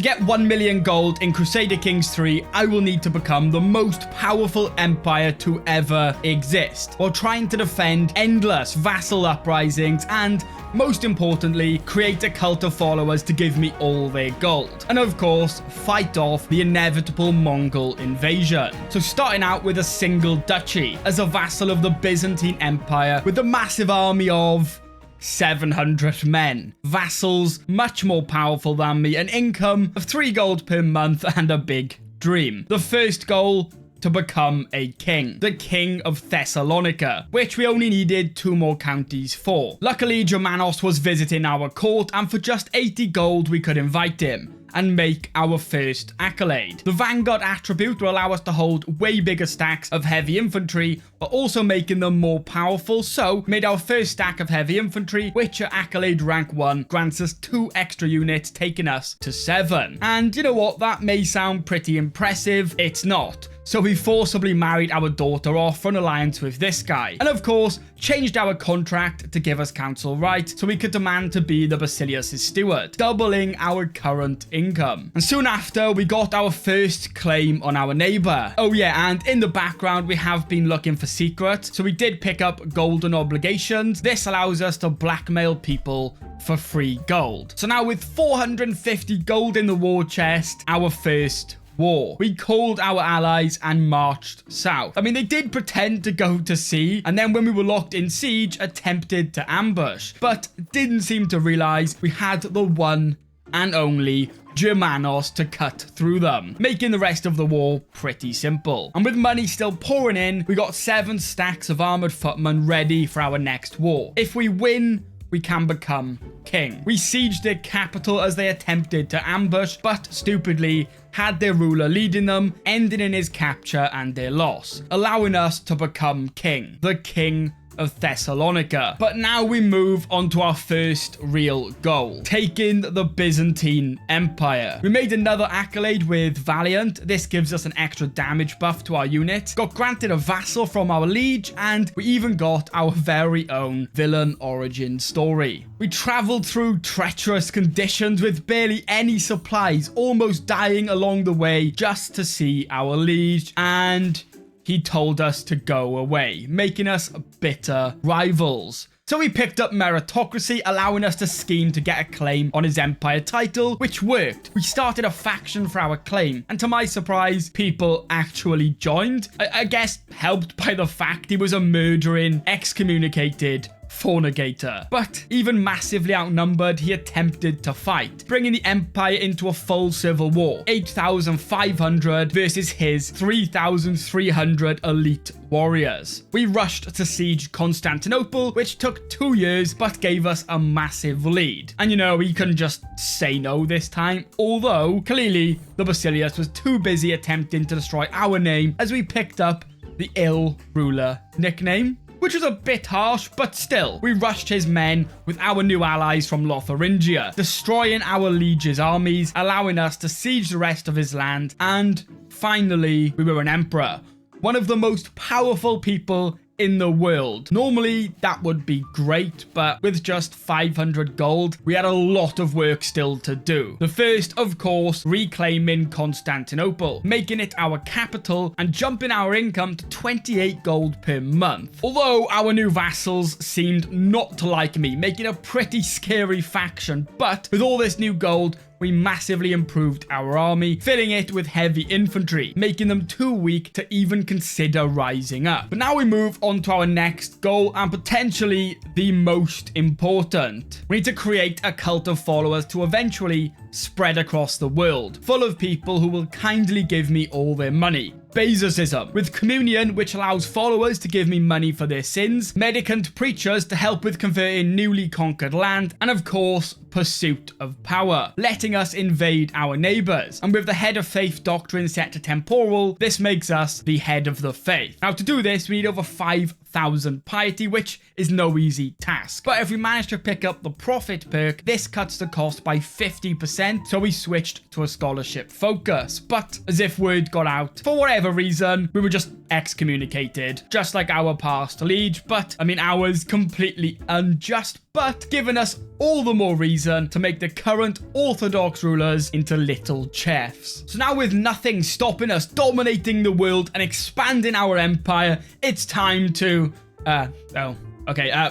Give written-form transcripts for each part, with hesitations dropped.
get 1 million gold in Crusader Kings 3, I will need to become the most powerful empire to ever exist, while trying to defend endless vassal uprisings and, most importantly, create a cult of followers to give me all their gold. And of course, fight off the inevitable Mongol invasion. So starting out with a single duchy, as a vassal of the Byzantine Empire with a massive army of 700 men. Vassals much more powerful than me, an income of 3 gold per month, and a big dream. The first goal, to become a king. The king of Thessalonica, which we only needed 2 more counties for. Luckily, Germanos was visiting our court, and for just 80 gold we could invite him and make our first accolade. The Vanguard attribute will allow us to hold way bigger stacks of heavy infantry, but also making them more powerful, so made our first stack of heavy infantry, which at accolade rank 1 grants us 2 extra units, taking us to 7. And you know what, that may sound pretty impressive, it's not. So we forcibly married our daughter off for an alliance with this guy. And of course, changed our contract to give us council rights so we could demand to be the Basilius' steward, doubling our current income. And soon after, we got our first claim on our neighbor. Oh yeah, and in the background, we have been looking for secrets. So we did pick up golden obligations. This allows us to blackmail people for free gold. So now with 450 gold in the war chest, our first war. We called our allies and marched south. I mean, they did pretend to go to sea, and then when we were locked in siege, attempted to ambush, but didn't seem to realize we had the one and only Germanos to cut through them, making the rest of the war pretty simple. And with money still pouring in, we got 7 stacks of armored footmen ready for our next war. If we win, we can become king. We sieged their capital as they attempted to ambush, but stupidly had their ruler leading them, ending in his capture and their loss, allowing us to become king, the king of Thessalonica. But now we move on to our first real goal, taking the Byzantine Empire. We made another accolade with Valiant. This gives us an extra damage buff to our unit, got granted a vassal from our liege, and we even got our very own villain origin story. We traveled through treacherous conditions with barely any supplies, almost dying along the way just to see our liege, and he told us to go away, making us bitter rivals. So we picked up meritocracy, allowing us to scheme to get a claim on his empire title, which worked. We started a faction for our claim, and to my surprise, people actually joined. I guess helped by the fact he was a murdering, excommunicated fornicator. But even massively outnumbered, he attempted to fight, bringing the empire into a full civil war. 8,500 versus his 3,300 elite warriors. We rushed to siege Constantinople, which took 2 years, but gave us a massive lead. And you know, he couldn't just say no this time, although clearly the Basilius was too busy attempting to destroy our name as we picked up the ill ruler nickname, which was a bit harsh, but still, we rushed his men with our new allies from Lotharingia, destroying our liege's armies, allowing us to siege the rest of his land, and finally, we were an emperor, one of the most powerful people in the world. Normally, that would be great, but with just 500 gold, we had a lot of work still to do. The first, of course, reclaiming Constantinople, making it our capital and jumping our income to 28 gold per month. Although our new vassals seemed not to like me, making a pretty scary faction, but with all this new gold, we massively improved our army, filling it with heavy infantry, making them too weak to even consider rising up. But now we move on to our next goal, and potentially the most important. We need to create a cult of followers to eventually spread across the world, full of people who will kindly give me all their money. Bezosism, with communion, which allows followers to give me money for their sins, mendicant preachers to help with converting newly conquered land, and of course, pursuit of power, letting us invade our neighbors. And with the head of faith doctrine set to temporal, this makes us the head of the faith. Now to do this, we need over 5,000 piety, which is no easy task. But if we manage to pick up the prophet perk, this cuts the cost by 50%, so we switched to a scholarship focus. But as if word got out, for whatever reason, we were just excommunicated, just like our past liege, but I mean ours completely unjust, but giving us all the more reason to make the current Orthodox rulers into little chefs. So now with nothing stopping us dominating the world and expanding our empire, it's time to,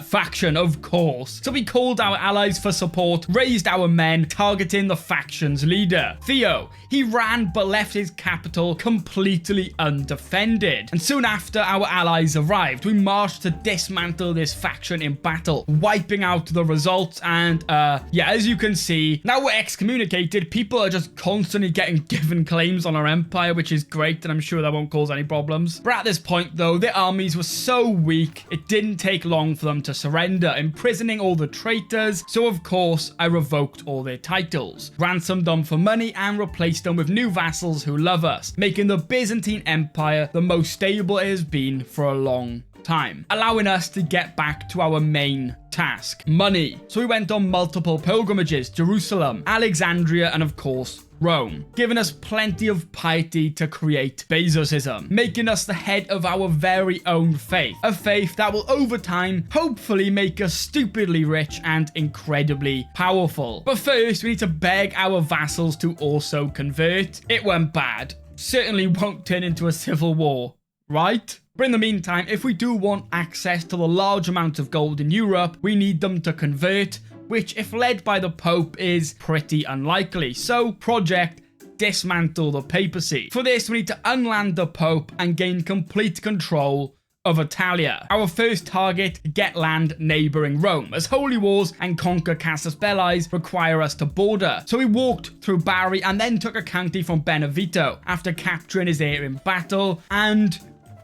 faction, of course. So we called our allies for support, raised our men, targeting the faction's leader, Theo. He ran but left his capital completely undefended. And soon after our allies arrived, we marched to dismantle this faction in battle, wiping out the results. And as you can see, now we're excommunicated. People are just constantly getting given claims on our empire, which is great, and I'm sure that won't cause any problems. But at this point, though, their armies were so weak, it didn't take long for them to surrender, imprisoning all the traitors. So of course I revoked all their titles, ransomed them for money, and replaced them with new vassals who love us, making the Byzantine Empire the most stable it has been for a long time, allowing us to get back to our main task, money. So we went on multiple pilgrimages: Jerusalem, Alexandria, and of course Rome, giving us plenty of piety to create Bezosism, making us the head of our very own faith, a faith that will over time hopefully make us stupidly rich and incredibly powerful. But first we need to beg our vassals to also convert. It went bad. Certainly won't turn into a civil war, right? But in the meantime, if we do want access to the large amount of gold in Europe, we need them to convert, which, if led by the Pope, is pretty unlikely. So, project dismantle the papacy. For this, we need to unland the Pope and gain complete control of Italia. Our first target, get land neighbouring Rome, as holy wars and conquer Casus Belli require us to border. So we walked through Bari and then took a county from Benevento after capturing his area in battle, and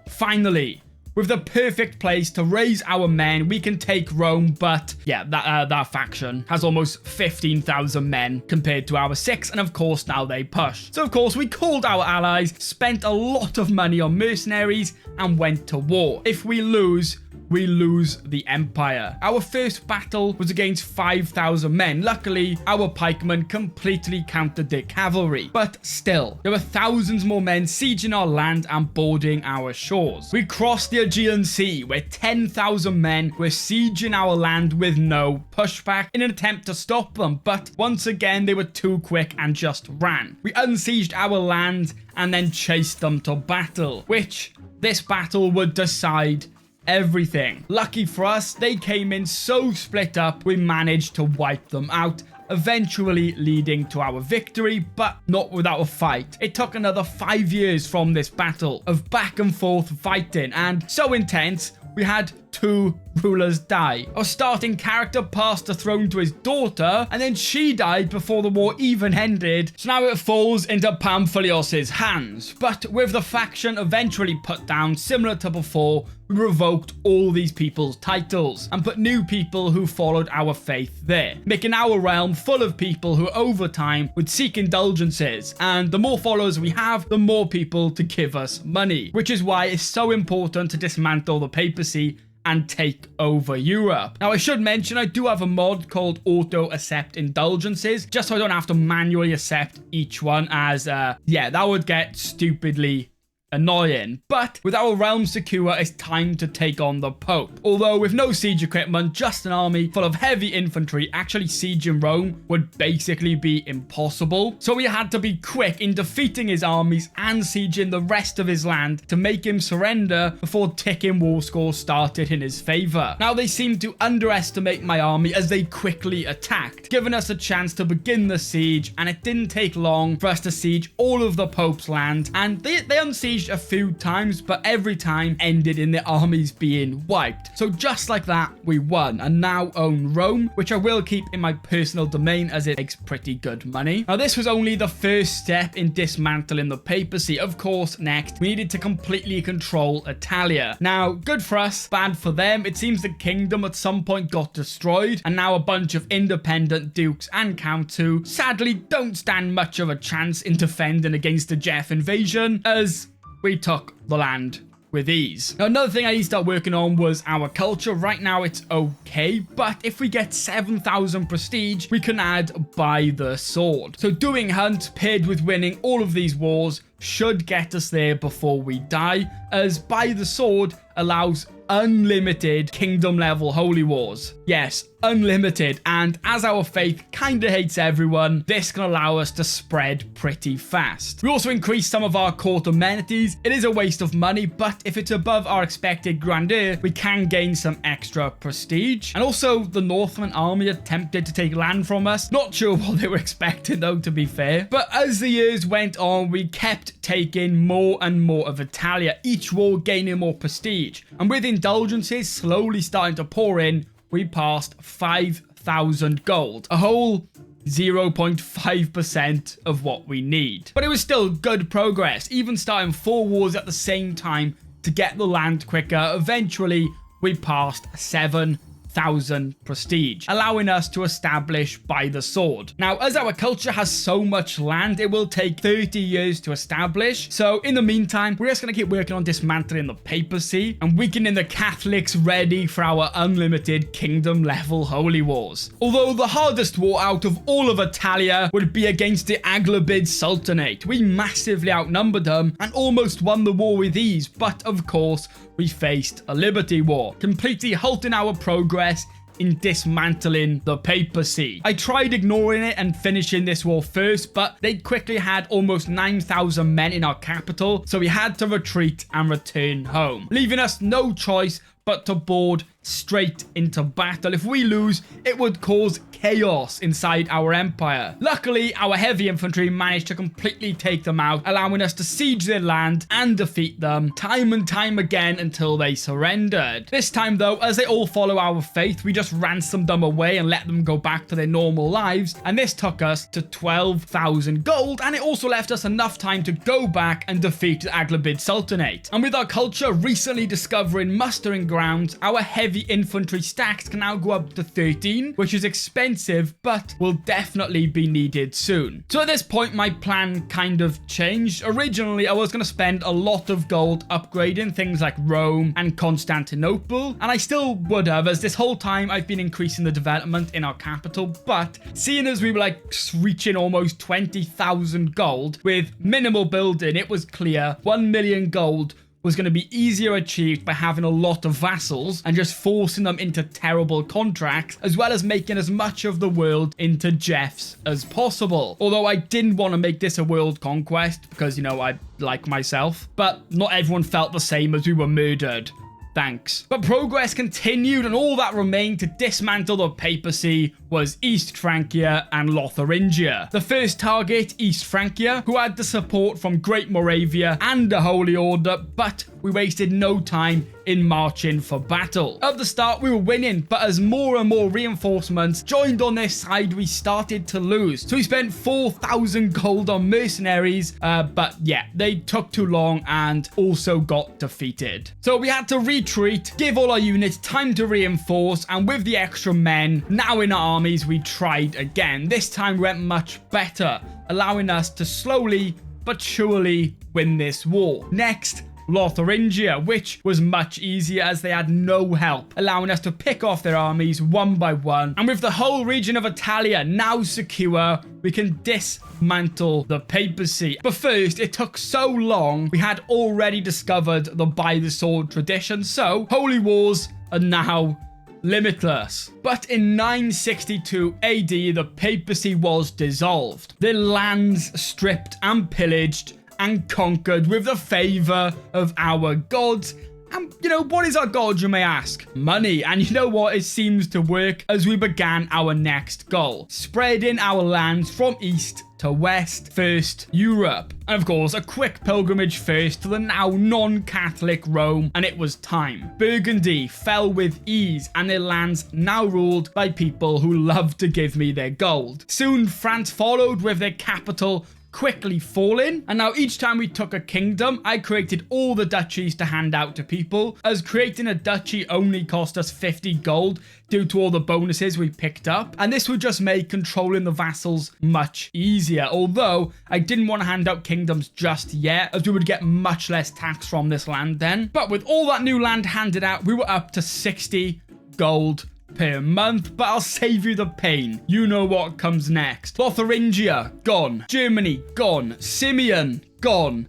finally, with the perfect place to raise our men, we can take Rome. But yeah, that faction has almost 15,000 men compared to our 6, and of course now they push. So of course we called our allies, spent a lot of money on mercenaries, and went to war. If we lose, we lose the empire. Our first battle was against 5,000 men. Luckily, our pikemen completely countered their cavalry. But still, there were thousands more men sieging our land and boarding our shores. We crossed the Aegean Sea, where 10,000 men were sieging our land with no pushback in an attempt to stop them. But once again, they were too quick and just ran. We unsieged our land and then chased them to battle, which this battle would decide everything. Lucky for us, they came in so split up, we managed to wipe them out, eventually leading to our victory, but not without a fight. It took another 5 years from this battle of back and forth fighting, and so intense, we had 2 rulers die. Our starting character passed the throne to his daughter, and then she died before the war even ended, so now it falls into Pamphilios' hands. But with the faction eventually put down, similar to before, we revoked all these people's titles and put new people who followed our faith there, making our realm full of people who over time would seek indulgences, and the more followers we have, the more people to give us money, which is why it's so important to dismantle the papacy and take over Europe. Now I should mention I do have a mod called auto accept indulgences, just so I don't have to manually accept each one, as that would get stupidly annoying. But with our realm secure, it's time to take on the Pope. Although with no siege equipment, just an army full of heavy infantry, actually sieging Rome would basically be impossible. So we had to be quick in defeating his armies and sieging the rest of his land to make him surrender before ticking war scores started in his favour. Now they seemed to underestimate my army as they quickly attacked, giving us a chance to begin the siege, and it didn't take long for us to siege all of the Pope's land, and they unsieged a few times, but every time ended in their armies being wiped. So just like that, we won and now own Rome, which I will keep in my personal domain as it makes pretty good money. Now this was only the first step in dismantling the papacy. Of course, next we needed to completely control Italia. Now good for us, bad for them. It seems the kingdom at some point got destroyed, and now a bunch of independent dukes and counts who sadly don't stand much of a chance in defending against the Jeff invasion, as we took the land with ease. Now, another thing I need to start working on was our culture. Right now it's okay, but if we get 7,000 prestige, we can add by the sword. So doing hunt paired with winning all of these wars should get us there before we die, as by the sword allows unlimited kingdom level holy wars. Yes, unlimited, and as our faith kinda hates everyone, this can allow us to spread pretty fast. We also increase some of our court amenities. It is a waste of money, but if it's above our expected grandeur, we can gain some extra prestige. And also, the Northman army attempted to take land from us. Not sure what they were expecting though, to be fair. But as the years went on, we kept taking more and more of Italia, each war gaining more prestige. And with indulgences slowly starting to pour in, we passed 5,000 gold, a whole 0.5% of what we need. But it was still good progress, even starting 4 wars at the same time to get the land quicker. Eventually, we passed 7,000 prestige, allowing us to establish by the sword. Now, as our culture has so much land, it will take 30 years to establish. So in the meantime, we're just going to keep working on dismantling the papacy and weakening the Catholics, ready for our unlimited kingdom level holy wars. Although the hardest war out of all of Italia would be against the Aghlabid Sultanate. We massively outnumbered them and almost won the war with ease, but of course we faced a liberty war, completely halting our progress in dismantling the papacy. I tried ignoring it and finishing this war first, but they quickly had almost 9,000 men in our capital, so we had to retreat and return home, leaving us no choice but to board straight into battle. If we lose, it would cause chaos inside our empire. Luckily, our heavy infantry managed to completely take them out, allowing us to siege their land and defeat them time and time again until they surrendered. This time though, as they all follow our faith, we just ransomed them away and let them go back to their normal lives, and this took us to 12,000 gold, and it also left us enough time to go back and defeat the Aghlabid Sultanate. And with our culture recently discovering mustering grounds, our heavy infantry stacks can now go up to 13, which is expensive, but will definitely be needed soon. So at this point, my plan kind of changed. Originally, I was going to spend a lot of gold upgrading things like Rome and Constantinople, and I still would have, as this whole time I've been increasing the development in our capital, but seeing as we were like reaching almost 20,000 gold with minimal building, it was clear 1 million gold was going to be easier achieved by having a lot of vassals and just forcing them into terrible contracts, as well as making as much of the world into Jeff's as possible. Although I didn't want to make this a world conquest because, you know, I like myself, but not everyone felt the same as we were murdered. Thanks. But progress continued, and all that remained to dismantle the papacy was East Francia and Lotharingia. The first target, East Francia, who had the support from Great Moravia and the Holy Order, but we wasted no time in marching for battle. At the start, we were winning, but as more and more reinforcements joined on their side, we started to lose. So we spent 4,000 gold on mercenaries, but yeah, they took too long and also got defeated. So we had to retreat, give all our units time to reinforce, and with the extra men now in our armies, we tried again. This time went much better, allowing us to slowly but surely win this war. Next, Lotharingia, which was much easier as they had no help, allowing us to pick off their armies one by one. And with the whole region of Italia now secure, we can dismantle the papacy. But first, it took so long, we had already discovered the by the sword tradition, so holy wars are now limitless. But in 962 AD, the papacy was dissolved, their lands stripped and pillaged and conquered with the favor of our gods. And you know, what is our god, you may ask? Money. And you know what? It seems to work as we began our next goal, spreading our lands from east to west, first Europe. And of course, a quick pilgrimage first to the now non-Catholic Rome, and it was time. Burgundy fell with ease, and their lands now ruled by people who loved to give me their gold. Soon, France followed with their capital quickly falling, and now each time we took a kingdom, I created all the duchies to hand out to people, as creating a duchy only cost us 50 gold due to all the bonuses we picked up, and this would just make controlling the vassals much easier. easier, although I didn't want to hand out kingdoms just yet, as we would get much less tax from this land then. But with all that new land handed out, we were up to 60 gold per month, but I'll save you the pain. You know what comes next. Lotharingia, gone. Germany, gone. Simeon, gone.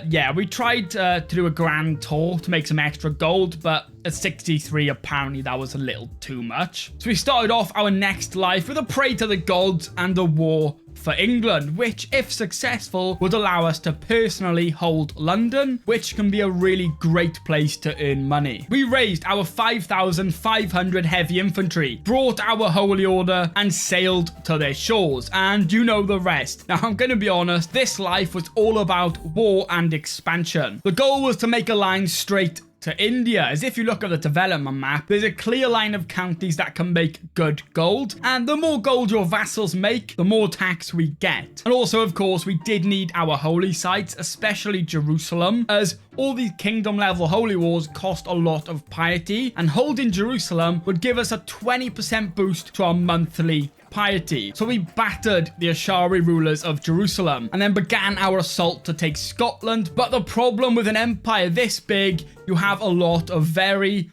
Yeah, we tried to do a grand tour to make some extra gold, but at 63, apparently that was a little too much. So we started off our next life with a pray to the gods and a war for England, which, if successful, would allow us to personally hold London, which can be a really great place to earn money. We raised our 5,500 heavy infantry, brought our holy order, and sailed to their shores, and you know the rest. Now, I'm going to be honest, this life was all about war and expansion. The goal was to make a line straight to India, as if you look at the development map, there's a clear line of counties that can make good gold, and the more gold your vassals make, the more tax we get. And also, of course, we did need our holy sites, especially Jerusalem, as all these kingdom level holy wars cost a lot of piety, and holding Jerusalem would give us a 20% boost to our monthly piety. So we battered the Ashari rulers of Jerusalem and then began our assault to take Scotland. But the problem with an empire this big, you have a lot of very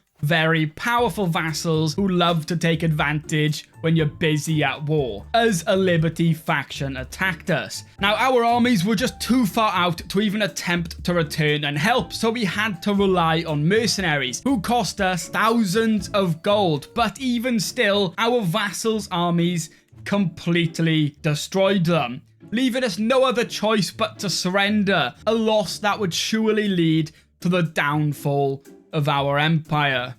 powerful vassals who love to take advantage when you're busy at war, as a Liberty faction attacked us. Now, our armies were just too far out to even attempt to return and help, so we had to rely on mercenaries, who cost us thousands of gold. But even still, our vassals' armies completely destroyed them, leaving us no other choice but to surrender, a loss that would surely lead to the downfall of our empire.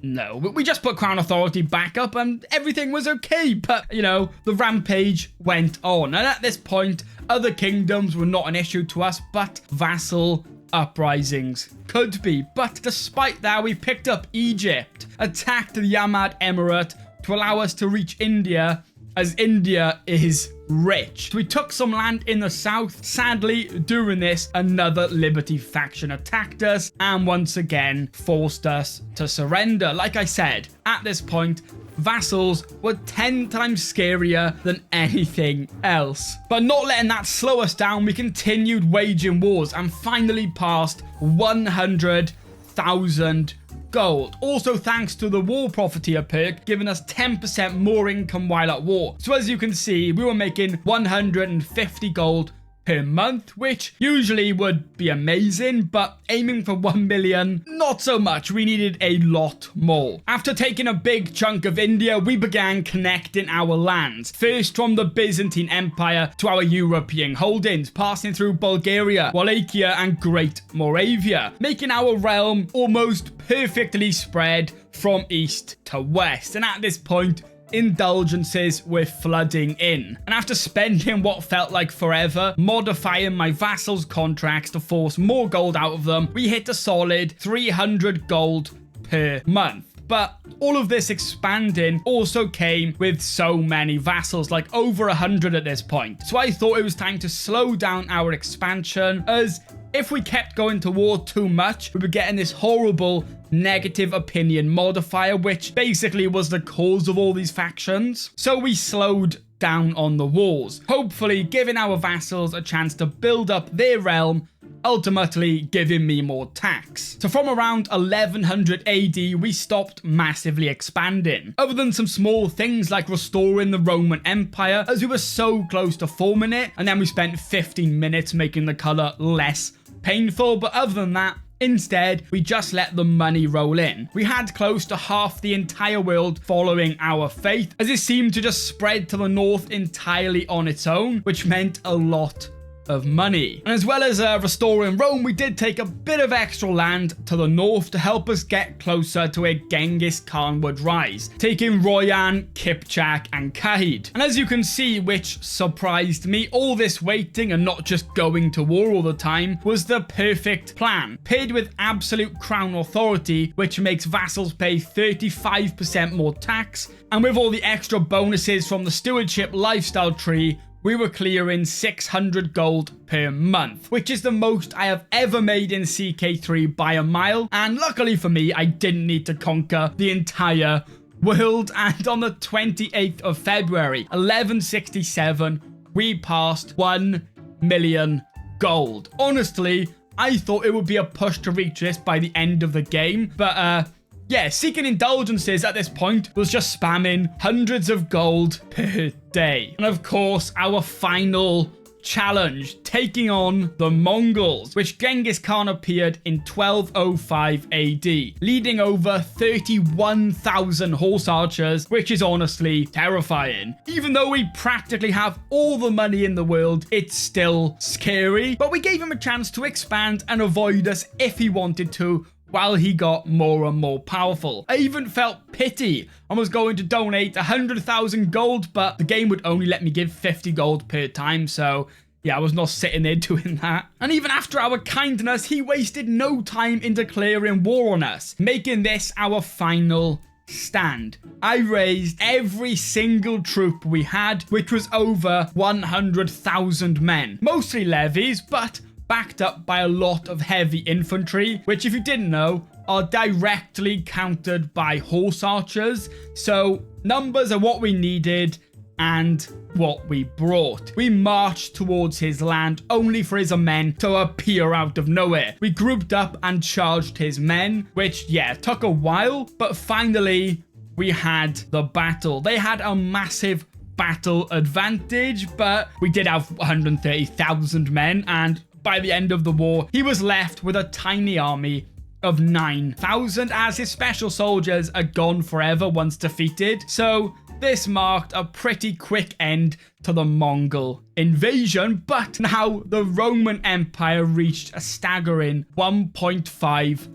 No, we just put Crown Authority back up and everything was okay, but, you know, the rampage went on. And at this point, other kingdoms were not an issue to us, but vassal uprisings could be. But despite that, we picked up Egypt, attacked the Yamad Emirate to allow us to reach India, as India is rich. So we took some land in the south. Sadly, during this, another Liberty faction attacked us and once again forced us to surrender. Like I said, at this point, vassals were 10 times scarier than anything else. But not letting that slow us down, we continued waging wars and finally passed 100,000 gold. Also thanks to the war profiteer perk, giving us 10% more income while at war. So as you can see, we were making 150 gold per month, which usually would be amazing, but aiming for 1 million, not so much. We needed a lot more. After taking a big chunk of India, we began connecting our lands. First from the Byzantine Empire to our European holdings, passing through Bulgaria, Wallachia, and Great Moravia, making our realm almost perfectly spread from east to west. And at this point, indulgences were flooding in. And after spending what felt like forever modifying my vassals' contracts to force more gold out of them, we hit a solid 300 gold per month. But all of this expanding also came with so many vassals, like over 100 at this point. So I thought it was time to slow down our expansion, as if we kept going to war too much, we were getting this horrible negative opinion modifier, which basically was the cause of all these factions. So we slowed down on the wars, hopefully giving our vassals a chance to build up their realm, ultimately giving me more tax. So from around 1100 AD, we stopped massively expanding, other than some small things like restoring the Roman Empire, as we were so close to forming it, and then we spent 15 minutes making the color less painful. But other than that, instead, we just let the money roll in. We had close to half the entire world following our faith, as it seemed to just spread to the north entirely on its own, which meant a lot of money. And as well as restoring Rome, we did take a bit of extra land to the north to help us get closer to where Genghis Khan would rise, taking Royan, Kipchak, and Kahid. And as you can see, which surprised me, all this waiting and not just going to war all the time was the perfect plan, paired with absolute crown authority, which makes vassals pay 35% more tax, and with all the extra bonuses from the stewardship lifestyle tree, we were clearing 600 gold per month, which is the most I have ever made in CK3 by a mile. And luckily for me, I didn't need to conquer the entire world. And on the 28th of February, 1167, we passed 1 million gold. Honestly, I thought it would be a push to reach this by the end of the game, but yeah, Seeking Indulgences at this point was just spamming hundreds of gold per day. And of course, our final challenge, taking on the Mongols, which Genghis Khan appeared in 1205 AD, leading over 31,000 horse archers, which is honestly terrifying. Even though we practically have all the money in the world, it's still scary, but we gave him a chance to expand and avoid us if he wanted to, while he got more and more powerful. I even felt pity and was going to donate 100,000 gold, but the game would only let me give 50 gold per time, so yeah, I was not sitting there doing that. And even after our kindness, he wasted no time in declaring war on us, making this our final stand. I raised every single troop we had, which was over 100,000 men, mostly levies, but backed up by a lot of heavy infantry, which, if you didn't know, are directly countered by horse archers. So numbers are what we needed and what we brought. We marched towards his land only for his men to appear out of nowhere. We grouped up and charged his men, which, yeah, took a while, but finally we had the battle. They had a massive battle advantage, but we did have 130,000 men, and by the end of the war, he was left with a tiny army of 9,000, as his special soldiers are gone forever once defeated. So this marked a pretty quick end to the Mongol invasion, but now the Roman Empire reached a staggering 1.5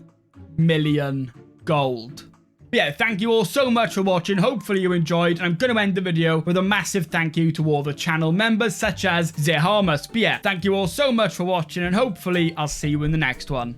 million gold. Yeah, thank you all so much for watching. Hopefully you enjoyed, and I'm going to end the video with a massive thank you to all the channel members, such as Zehamus. But yeah, thank you all so much for watching, and hopefully I'll see you in the next one.